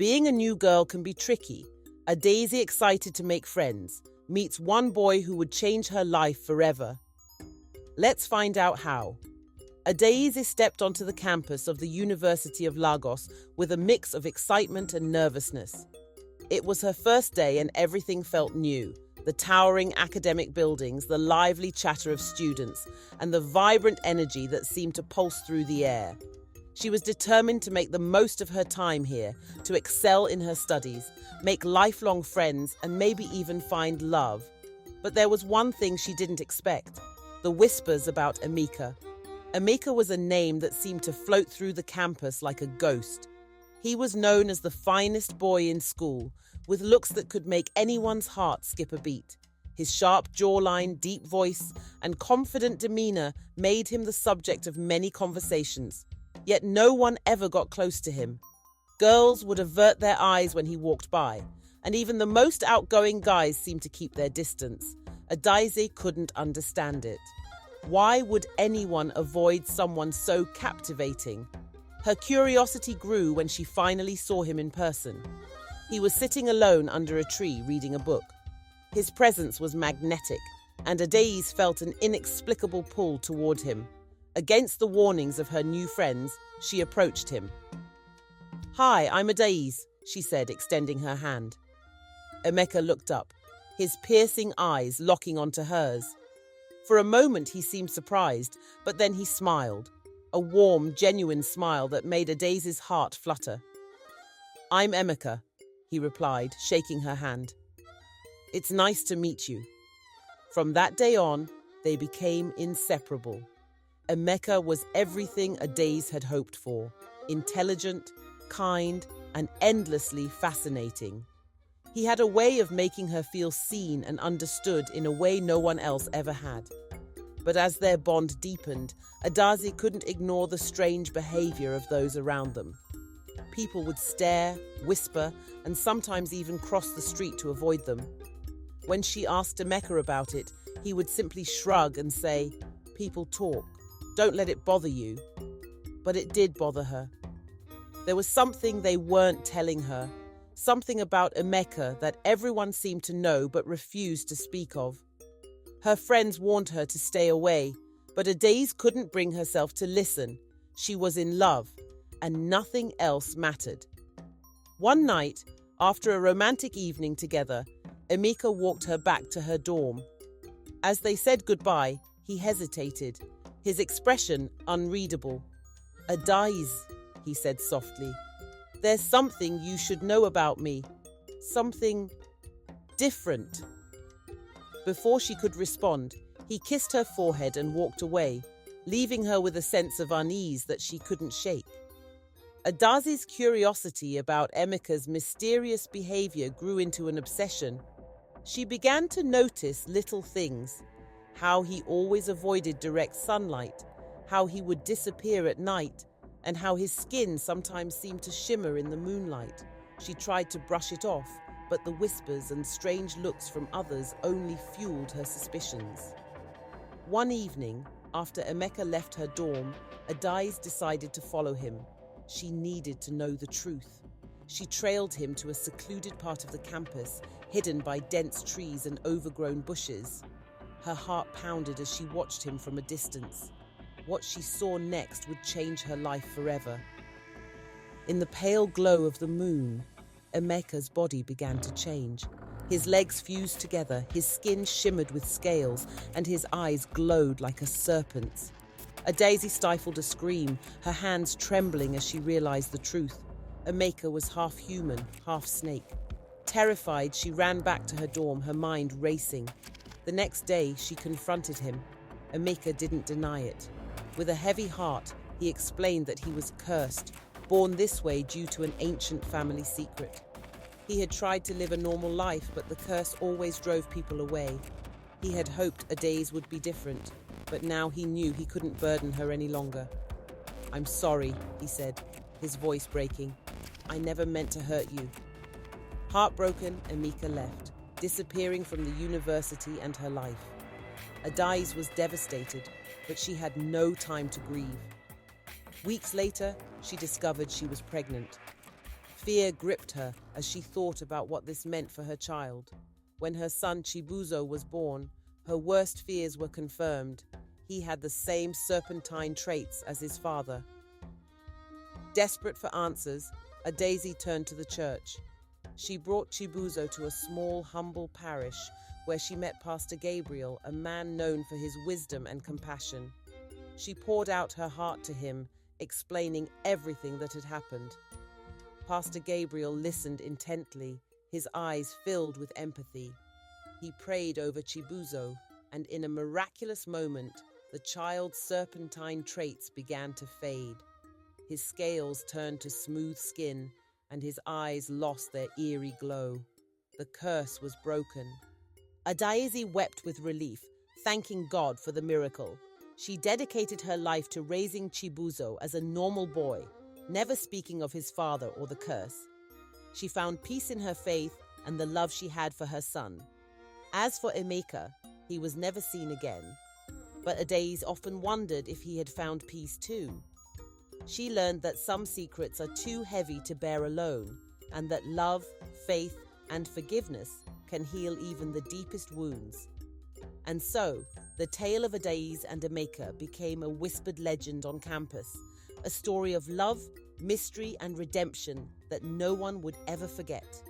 Being a new girl can be tricky. Adaeze, excited to make friends, meets one boy who would change her life forever. Let's find out how. Adaeze stepped onto the campus of the University of Lagos with a mix of excitement and nervousness. It was her first day and everything felt new. The towering academic buildings, the lively chatter of students, and the vibrant energy that seemed to pulse through the air. She was determined to make the most of her time here, to excel in her studies, make lifelong friends, and maybe even find love. But there was one thing she didn't expect: the whispers about Emeka. Emeka was a name that seemed to float through the campus like a ghost. He was known as the finest boy in school, with looks that could make anyone's heart skip a beat. His sharp jawline, deep voice, and confident demeanor made him the subject of many conversations. Yet no one ever got close to him. Girls would avert their eyes when he walked by, and even the most outgoing guys seemed to keep their distance. Adaeze couldn't understand it. Why would anyone avoid someone so captivating? Her curiosity grew when she finally saw him in person. He was sitting alone under a tree reading a book. His presence was magnetic, and Adaeze felt an inexplicable pull toward him. Against the warnings of her new friends, she approached him. "Hi, I'm Adaeze," she said, extending her hand. Emeka looked up, his piercing eyes locking onto hers. For a moment he seemed surprised, but then he smiled, a warm, genuine smile that made Adaze's heart flutter. "I'm Emeka," he replied, shaking her hand. "It's nice to meet you." From that day on, they became inseparable. Emeka was everything Adaeze had hoped for: intelligent, kind, and endlessly fascinating. He had a way of making her feel seen and understood in a way no one else ever had. But as their bond deepened, Adaeze couldn't ignore the strange behavior of those around them. People would stare, whisper, and sometimes even cross the street to avoid them. When she asked Emeka about it, he would simply shrug and say, "People talk. Don't let it bother you." But it did bother her. There was something they weren't telling her, something about Emeka that everyone seemed to know but refused to speak of. Her friends warned her to stay away, but Adaeze couldn't bring herself to listen. She was in love, and nothing else mattered. One night, after a romantic evening together, Emeka walked her back to her dorm. As they said goodbye, he hesitated, his expression unreadable. "Adaeze," he said softly, "there's something you should know about me. Something different." Before she could respond, he kissed her forehead and walked away, leaving her with a sense of unease that she couldn't shake. Adaze's curiosity about Emeka's mysterious behavior grew into an obsession. She began to notice little things: how he always avoided direct sunlight, how he would disappear at night, and how his skin sometimes seemed to shimmer in the moonlight. She tried to brush it off, but the whispers and strange looks from others only fueled her suspicions. One evening, after Emeka left her dorm, Adaeze decided to follow him. She needed to know the truth. She trailed him to a secluded part of the campus, hidden by dense trees and overgrown bushes. Her heart pounded as she watched him from a distance. What she saw next would change her life forever. In the pale glow of the moon, Emeka's body began to change. His legs fused together, his skin shimmered with scales, and his eyes glowed like a serpent's. Adaeze stifled a scream, her hands trembling as she realized the truth. Emeka was half human, half snake. Terrified, she ran back to her dorm, her mind racing. The next day, she confronted him. Emeka didn't deny it. With a heavy heart, he explained that he was cursed, born this way due to an ancient family secret. He had tried to live a normal life, but the curse always drove people away. He had hoped Adaeze would be different, but now he knew he couldn't burden her any longer. "I'm sorry," he said, his voice breaking. "I never meant to hurt you." Heartbroken, Emeka left, disappearing from the university and her life. Adaeze was devastated, but she had no time to grieve. Weeks later, she discovered she was pregnant. Fear gripped her as she thought about what this meant for her child. When her son Chibuzo was born, her worst fears were confirmed. He had the same serpentine traits as his father. Desperate for answers, Adaeze turned to the church. She brought Chibuzo to a small, humble parish where she met Pastor Gabriel, a man known for his wisdom and compassion. She poured out her heart to him, explaining everything that had happened. Pastor Gabriel listened intently, his eyes filled with empathy. He prayed over Chibuzo, and in a miraculous moment, the child's serpentine traits began to fade. His scales turned to smooth skin, and his eyes lost their eerie glow. The curse was broken. Adaeze wept with relief, thanking God for the miracle. She dedicated her life to raising Chibuzo as a normal boy, never speaking of his father or the curse. She found peace in her faith and the love she had for her son. As for Emeka, he was never seen again. But Adaeze often wondered if he had found peace too. She learned that some secrets are too heavy to bear alone, and that love, faith, and forgiveness can heal even the deepest wounds. And so, the tale of Adaeze and Emeka became a whispered legend on campus, a story of love, mystery, and redemption that no one would ever forget.